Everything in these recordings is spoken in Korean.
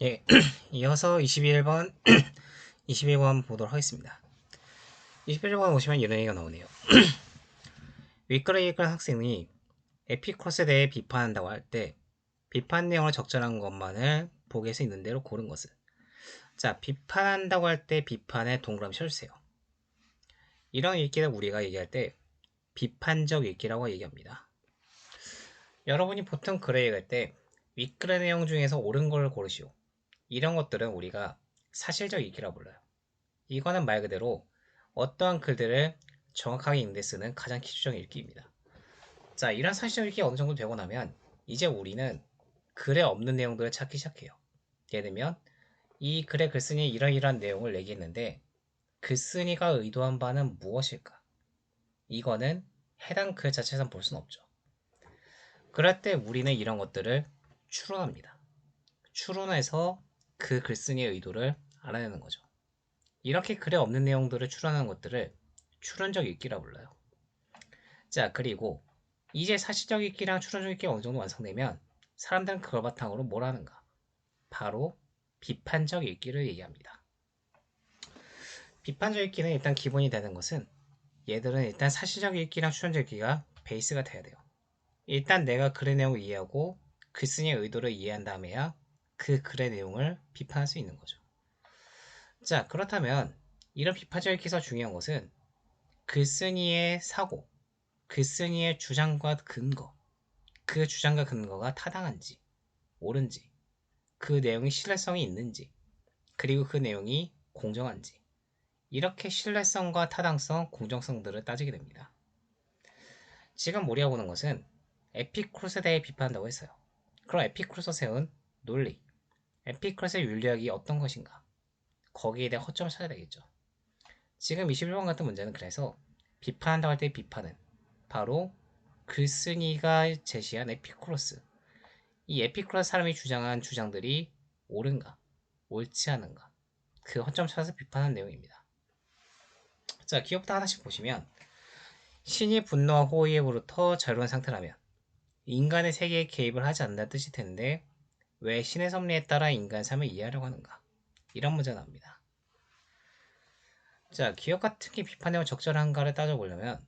예, 이어서 21번, 21번 보도록 하겠습니다. 21번 보시면 이런 얘기가 나오네요. 윗글에 읽은 학생이 에피컷에 대해 비판한다고 할 때 비판 내용을 적절한 것만을 보기에서 있는 대로 고른 것은. 자, 비판한다고 할 때 비판에 동그라미 쳐주세요. 이런 읽기를 우리가 얘기할 때 비판적 읽기라고 얘기합니다. 여러분이 보통 글을 읽을 때 윗글의 내용 중에서 옳은 걸 고르시오. 이런 것들은 우리가 사실적 읽기라고 불러요. 이거는 말 그대로 어떠한 글들을 정확하게 읽는 데 쓰는 가장 기초적인 읽기입니다. 자, 이런 사실적 읽기가 어느 정도 되고 나면 이제 우리는 글에 없는 내용들을 찾기 시작해요. 예를 들면 이 글의 글쓴이에 이러이러한 내용을 얘기했는데 글쓴이가 의도한 바는 무엇일까? 이거는 해당 글 자체에서 볼 수는 없죠. 그럴 때 우리는 이런 것들을 추론합니다. 추론해서 그 글쓴이의 의도를 알아내는 거죠. 이렇게 글에 없는 내용들을 추론하는 것들을 추론적 읽기라 불러요. 자, 그리고 이제 사실적 읽기랑 추론적 읽기가 어느 정도 완성되면 사람들은 그걸 바탕으로 뭘 하는가? 바로 비판적 읽기를 얘기합니다. 비판적 읽기는 일단 기본이 되는 것은 얘들은 일단 사실적 읽기랑 추론적 읽기가 베이스가 돼야 돼요. 일단 내가 글의 내용을 이해하고 글쓴이의 의도를 이해한 다음에야 그 글의 내용을 비판할 수 있는 거죠. 자, 그렇다면 이런 비판적 읽기에서 중요한 것은 글쓴이의 사고, 글쓴이의 주장과 근거, 그 주장과 근거가 타당한지, 옳은지, 그 내용이 신뢰성이 있는지, 그리고 그 내용이 공정한지, 이렇게 신뢰성과 타당성, 공정성들을 따지게 됩니다. 지금 우리가 보는 것은 에피쿠로스에 대해 비판한다고 했어요. 그럼 에피쿠로스가 세운 논리, 에피쿠로스의 윤리학이 어떤 것인가? 거기에 대한 허점을 찾아야 되겠죠. 지금 21번 같은 문제는 그래서 비판한다고 할 때 비판은 바로 글쓴이가 제시한 에피쿠로스, 이 에피쿠로스 사람이 주장한 주장들이 옳은가, 옳지 않은가, 그 허점 찾아서 비판한 내용입니다. 자, 기억부터 하나씩 보시면 신이 분노와 호의로부터 자유로운 상태라면 인간의 세계에 개입을 하지 않는다는 뜻이 텐데 왜 신의 섭리에 따라 인간 삶을 이해하려고 하는가? 이런 문제가 나옵니다. 자, 기억과 특히 비판 내용 적절한가를 따져보려면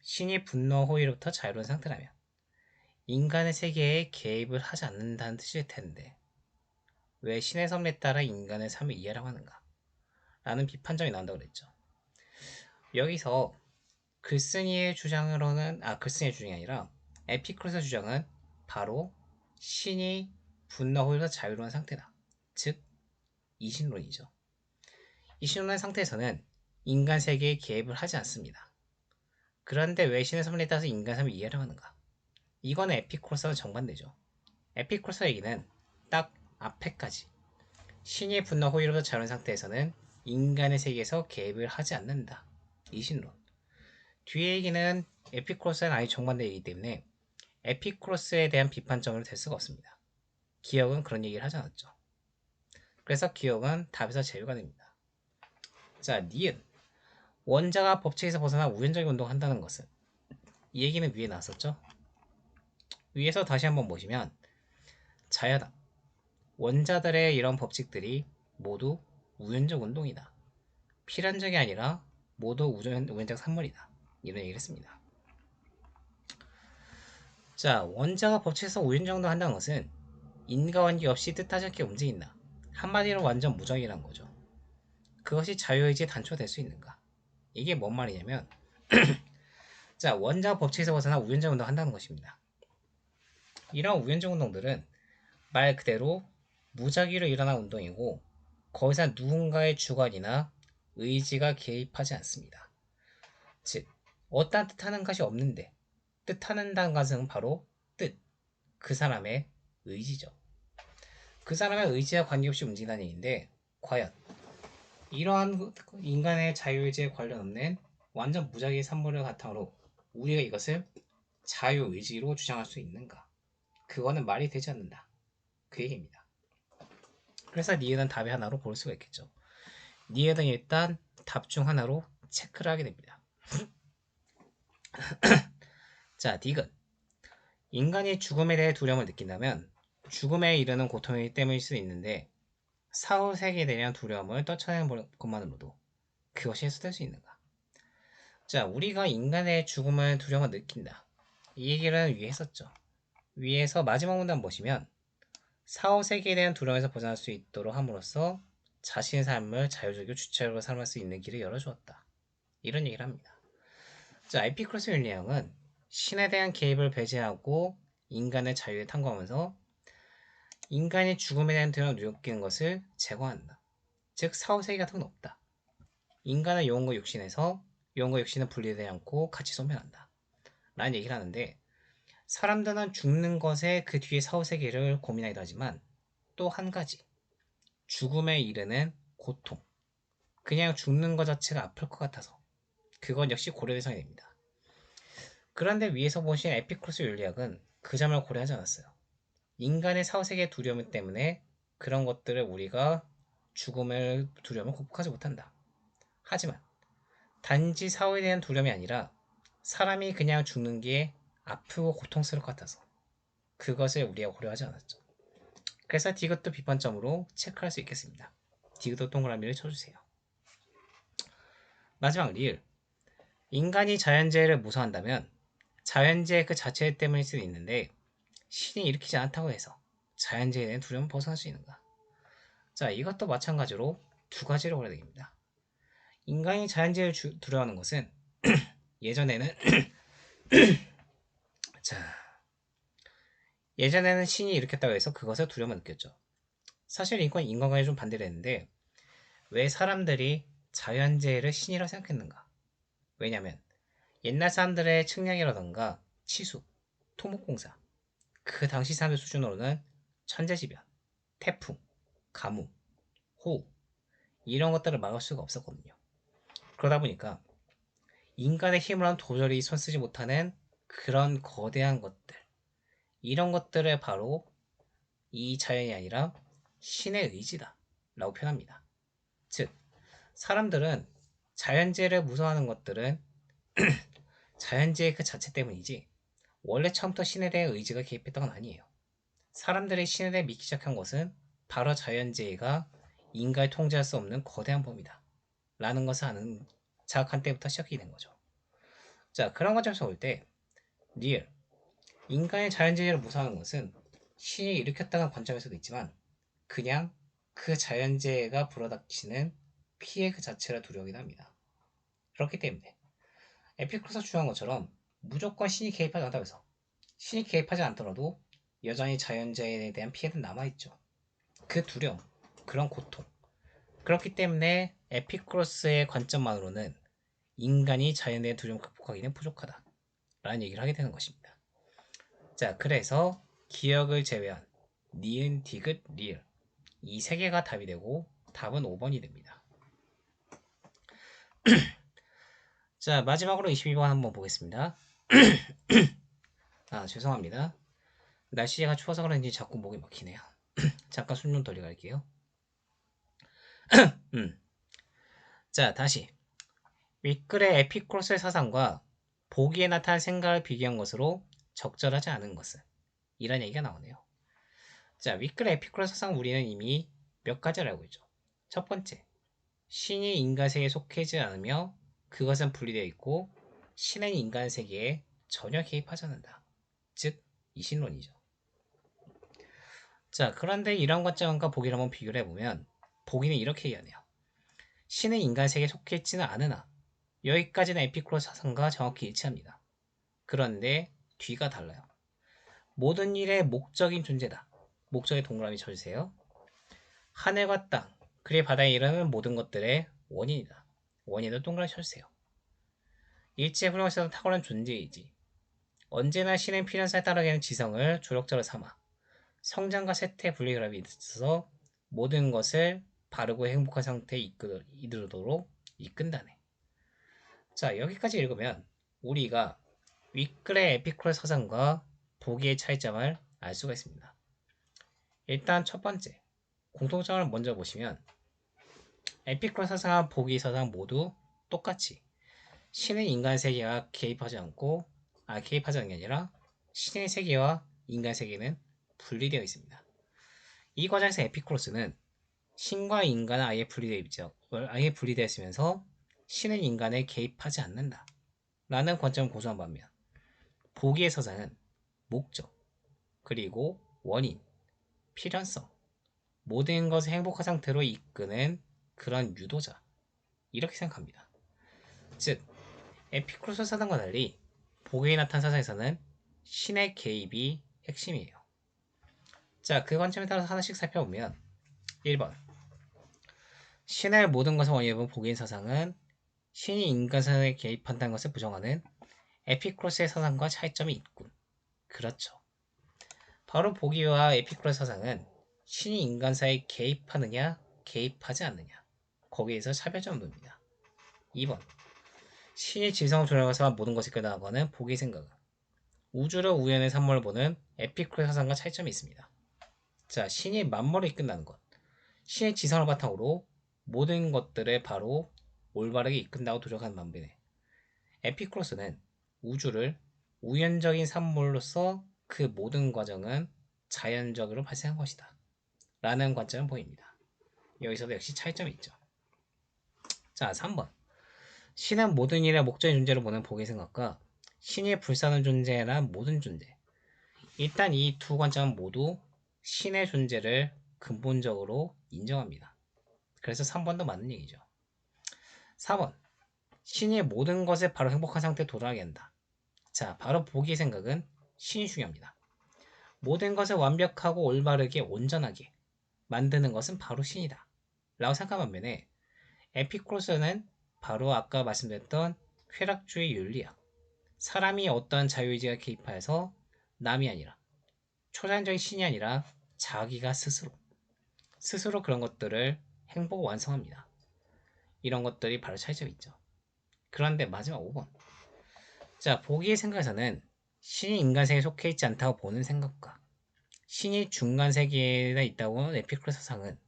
신이 분노와 호의로부터 자유로운 상태라면 인간의 세계에 개입을 하지 않는다는 뜻일 텐데 왜 신의 섭리에 따라 인간의 삶을 이해하려고 하는가? 라는 비판점이 나온다고 그랬죠. 여기서 글쓴이의 주장으로는 글쓴이의 주장이 아니라 에피쿠로스의 주장은 바로 신이 분노와 호의로부터 자유로운 상태다. 즉 이신론이죠. 이신론의 상태에서는 인간 세계에 개입을 하지 않습니다. 그런데 왜 신의 섭리에 따라서 인간 삶을 이해하려고 하는가? 이거는 에피쿠로스와 정반대죠. 에피쿠로스 얘기는 딱 앞에까지 신의 분노 호의로부터 자유로운 상태에서는 인간의 세계에서 개입을 하지 않는다. 이신론. 뒤에 얘기는 에피쿠로스는 아예 정반대이기 때문에 에피쿠로스에 대한 비판점으로 될 수가 없습니다. 기억은 그런 얘기를 하지 않았죠. 그래서 기억은 답에서 제외가 됩니다. 자, 니은. 원자가 법칙에서 벗어나 우연적인 운동을 한다는 것은 이 얘기는 위에 나왔었죠. 위에서 다시 한번 보시면 자야다. 원자들의 이런 법칙들이 모두 우연적 운동이다. 필연적이 아니라 모두 우연적 산물이다. 이런 얘기를 했습니다. 자, 원자가 법칙에서 우연적 운동을 한다는 것은 인과 관계없이 뜻하지 않게 움직인다. 한마디로 완전 무정이란 거죠. 그것이 자유의지의 단초가 될 수 있는가? 이게 뭔 말이냐면 자, 원자 법칙에서 벗어나 우연적 운동을 한다는 것입니다. 이런 우연적 운동들은 말 그대로 무작위로 일어난 운동이고 거기서 누군가의 주관이나 의지가 개입하지 않습니다. 즉, 어떠한 뜻하는 것이 없는데 뜻하는다는 것은 바로 뜻, 그 사람의 의지죠. 그 사람의 의지와 관계없이 움직인다는 얘기인데 과연 이러한 인간의 자유의지에 관련 없는 완전 무작위의 산물을 바탕으로 우리가 이것을 자유의지로 주장할 수 있는가? 그거는 말이 되지 않는다. 그 얘기입니다. 그래서 니은은 답의 하나로 고를 수가 있겠죠. 니은은 일단 답 중 하나로 체크를 하게 됩니다. 자, 디귿. 인간이 죽음에 대해 두려움을 느낀다면 죽음에 이르는 고통이기 때문일 수도 있는데 사후 세계에 대한 두려움을 떨쳐내는 것만으로도 그것이 해소될 수 있는가? 자, 우리가 인간의 죽음을 두려움을 느낀다. 이 얘기를 위에 했었죠. 위에서 마지막 문단 보시면 사후 세계에 대한 두려움에서 벗어날 수 있도록 함으로써 자신의 삶을 자유적이고 주체적으로 살아갈 수 있는 길을 열어주었다. 이런 얘기를 합니다. 자, 에피쿠로스 윤리학은 신에 대한 개입을 배제하고 인간의 자유에 탐구하면서 인간이 죽음에 대한 두려움을 느끼는 것을 제거한다. 즉 사후세계 같은 건 없다. 인간은 영혼과 육신에서 영혼과 육신은 분리되지 않고 같이 소멸한다. 라는 얘기를 하는데 사람들은 죽는 것에 그 뒤에 사후세계를 고민하기도 하지만 또 한 가지 죽음에 이르는 고통 그냥 죽는 것 자체가 아플 것 같아서 그건 역시 고려 대상이 됩니다. 그런데 위에서 보신 에피쿠로스 윤리학은 그 점을 고려하지 않았어요. 인간의 사후세계 두려움 때문에 그런 것들을 우리가 죽음을 두려움을 극복하지 못한다. 하지만 단지 사후에 대한 두려움이 아니라 사람이 그냥 죽는 게 아프고 고통스러울 것 같아서 그것을 우리가 고려하지 않았죠. 그래서 디귿도 비판점으로 체크할 수 있겠습니다. 디귿도 동그라미를 쳐주세요. 마지막 리을 인간이 자연재해를 무서워한다면 자연재해 그 자체 때문일 수도 있는데 신이 일으키지 않다고 해서 자연재해에 대한 두려움을 벗어날 수 있는가? 자, 이것도 마찬가지로 두 가지로 고려야 됩니다. 인간이 자연재해를 두려워하는 것은 예전에는 자, 예전에는 신이 일으켰다고 해서 그것을 두려움을 느꼈죠. 사실 이건 인간과는 좀 반대를 했는데 왜 사람들이 자연재해를 신이라고 생각했는가? 왜냐면 옛날 사람들의 측량이라던가 치수, 토목공사 그 당시 사람들 수준으로는 천재지변, 태풍, 가뭄, 호우 이런 것들을 막을 수가 없었거든요. 그러다 보니까 인간의 힘으로는 도저히 손쓰지 못하는 그런 거대한 것들 이런 것들을 바로 이 자연이 아니라 신의 의지다 라고 표현합니다. 즉 사람들은 자연재해를 무서워하는 것들은 자연재해 그 자체 때문이지 원래 처음부터 신에 대해 의지가 개입했던 건 아니에요. 사람들이 신에 대해 믿기 시작한 것은 바로 자연재해가 인간이 통제할 수 없는 거대한 범위다 라는 것을 아는 자각한 때부터 시작이 된 거죠. 자, 그런 관점에서 볼 때 리얼 인간의 자연재해를 무서워하는 것은 신이 일으켰다는 관점에서도 있지만 그냥 그 자연재해가 불어닥치는 피해 그 자체를 두려워하긴 합니다. 그렇기 때문에 에피쿠로스가 주장한 것처럼 무조건 신이 개입하지 않다고 해서 신이 개입하지 않더라도 여전히 자연재해에 대한 피해는 남아있죠. 그 두려움, 그런 고통. 그렇기 때문에 에피쿠로스의 관점만으로는 인간이 자연에 대한 두려움을 극복하기는 부족하다 라는 얘기를 하게 되는 것입니다. 자, 그래서 기억을 제외한 니은, 디귿, 리을 이 세 개가 답이 되고 답은 5번이 됩니다. 자, 마지막으로 22번 한번 보겠습니다. 아, 죄송합니다. 날씨가 추워서 그런지 자꾸 목이 막히네요. 잠깐 숨 좀 돌려갈게요. 자, 다시 윗글의 에피쿠로스의 사상과 보기에 나타난 생각을 비교한 것으로 적절하지 않은 것은 이런 얘기가 나오네요. 자, 윗글의 에피쿠로스 사상 우리는 이미 몇 가지를 알고 있죠. 첫 번째, 신이 인간 세계에 속해지 않으며 그것은 분리되어 있고 신은 인간 세계에 전혀 개입하지 않는다. 즉, 이신론이죠. 자, 그런데 이런 관점과 보기를 한번 비교를 해보면 보기는 이렇게 얘기하네요. 신은 인간 세계에 속해 있지는 않으나 여기까지는 에피쿠로스 사상과 정확히 일치합니다. 그런데 뒤가 달라요. 모든 일의 목적인 존재다. 목적의 동그라미 쳐주세요. 하늘과 땅, 그리고 바다에 이르는 모든 것들의 원인이다. 원인을 동그라미 쳐주세요. 일체 훌륭하시던 탁월한 존재이지. 언제나 신의 필연사에 따르게 지성을 조력자로 삼아 성장과 쇠퇴 분리결합이 있어서 모든 것을 바르고 행복한 상태에 이르도록 이끈다네. 자, 여기까지 읽으면 우리가 윗글의 에피쿠로스 사상과 보기의 차이점을 알 수가 있습니다. 일단 첫 번째, 공통점을 먼저 보시면 에피쿠로스 사상과 보기 사상 모두 똑같이 신은 인간 세계와 개입하지 않고 개입하지 않는 게 아니라 신의 세계와 인간 세계는 분리되어 있습니다. 이 과정에서 에피쿠로스는 신과 인간은 아예 분리되었으면서 신은 인간에 개입하지 않는다 라는 관점을 고수한 반면 보기의 서사는 목적, 그리고 원인, 필연성, 모든 것을 행복한 상태로 이끄는 그런 유도자 이렇게 생각합니다. 즉 에피쿠로스 사상과 달리 보기에 나타난 사상에서는 신의 개입이 핵심이에요. 자, 그 관점에 따라서 하나씩 살펴보면 1번 신의 모든 것을 원인으로 본 보기의 사상은 신이 인간 사상에 개입한다는 것을 부정하는 에피쿠로스의 사상과 차이점이 있군. 그렇죠. 바로 보기와 에피쿠로스 사상은 신이 인간 사회에 개입하느냐 개입하지 않느냐 거기에서 차별점을 둡니다. 2번 신이 지성을 조력해서 모든 것을 끝나가는 보기의 생각은 우주를 우연의 산물을 보는 에피쿠로스 사상과 차이점이 있습니다. 자, 신이 만물을 이끈다는 것, 신의 지성을 바탕으로 모든 것들을 바로 올바르게 이끈다고 도전하는 반면에 에피쿠로스는 우주를 우연적인 산물로서 그 모든 과정은 자연적으로 발생한 것이다 라는 관점을 보입니다. 여기서도 역시 차이점이 있죠. 자, 3번 신은 모든 일의 목적인 존재로 보는 보기의 생각과 신이 불사하는 존재란 모든 존재. 일단 이 두 관점은 모두 신의 존재를 근본적으로 인정합니다. 그래서 3번도 맞는 얘기죠. 4번 신이 모든 것을 바로 행복한 상태에 도달하게 한다. 자, 바로 보기의 생각은 신이 중요합니다. 모든 것을 완벽하고 올바르게 온전하게 만드는 것은 바로 신이다 라고 생각한 반면에 에피쿠로스는 바로 아까 말씀드렸던 쾌락주의 윤리학, 사람이 어떠한 자유의지가 개입하여서 남이 아니라 초자연적인 신이 아니라 자기가 스스로 그런 것들을 행복 완성합니다. 이런 것들이 바로 차이점이 있죠. 그런데 마지막 5번 자, 보기의 생각에서는 신이 인간 세계에 속해 있지 않다고 보는 생각과 신이 중간 세계에 있다고 하는 에피쿠로스 사상은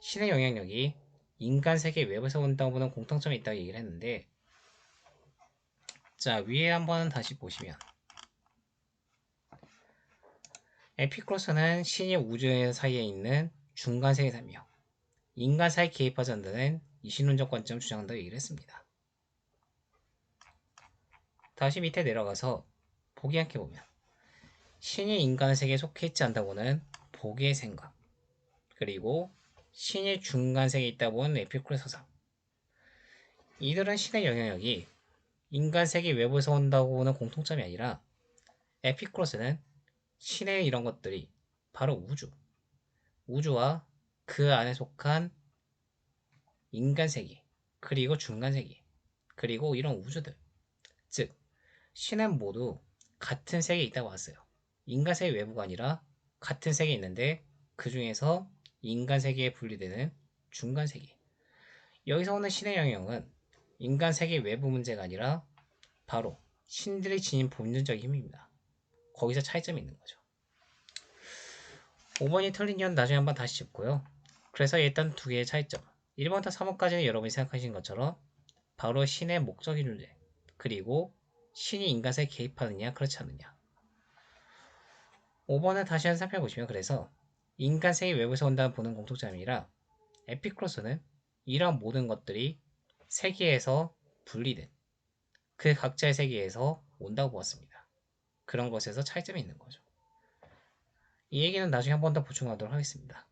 신의 영향력이 인간 세계 외부에서 온다고 보는 공통점이 있다고 얘기를 했는데, 자, 위에 한번 다시 보시면 에피쿠로스는 신이 우주 사이에 있는 중간 세계에 살며 인간 사이에 개입하지 않는다는 이신론적 관점을 주장한다고 얘기를 했습니다. 다시 밑에 내려가서 보기 함께 보면 신이 인간 세계에 속해 있지 않다고는 보기의 생각, 그리고 신이 중간 세계에 있다고 보는 에피쿠로스 사상. 이들은 신의 영향력이 인간 세계 외부에서 온다고 보는 공통점이 아니라 에피쿠로스는 신의 이런 것들이 바로 우주와 그 안에 속한 인간 세계, 그리고 중간 세계, 그리고 이런 우주들, 즉 신은 모두 같은 세계에 있다고 봤어요. 인간 세계 외부가 아니라 같은 세계에 있는데 그 중에서 인간 세계에 분리되는 중간 세계. 여기서 오는 신의 영향은 인간 세계 외부 문제가 아니라 바로 신들이 지닌 본능적인 힘입니다. 거기서 차이점이 있는 거죠. 5번이 틀린 이유는 나중에 한번 다시 짚고요. 그래서 일단 두 개의 차이점. 1번부터 3번까지는 여러분이 생각하신 것처럼 바로 신의 목적인 존재, 그리고 신이 인간사에 개입하느냐 그렇지 않느냐. 5번을 다시 한번 살펴보시면 그래서 인간 세계 외부에서 온다는 보는 공통점이 아니라 에피쿠로스는 이런 모든 것들이 세계에서 분리된 그 각자의 세계에서 온다고 보았습니다. 그런 것에서 차이점이 있는 거죠. 이 얘기는 나중에 한 번 더 보충하도록 하겠습니다.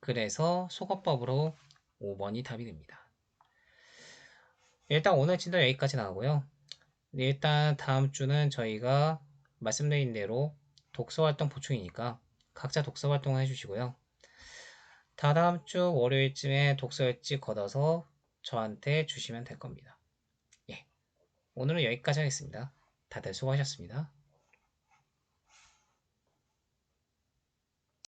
그래서 속어법으로 5번이 답이 됩니다. 일단 오늘 진도 여기까지 나오고요. 일단 다음 주는 저희가 말씀드린 대로 독서활동 보충이니까 각자 독서활동 해주시고요. 다다음 주 월요일쯤에 독서일지 걷어서 저한테 주시면 될 겁니다. 예, 오늘은 여기까지 하겠습니다. 다들 수고하셨습니다.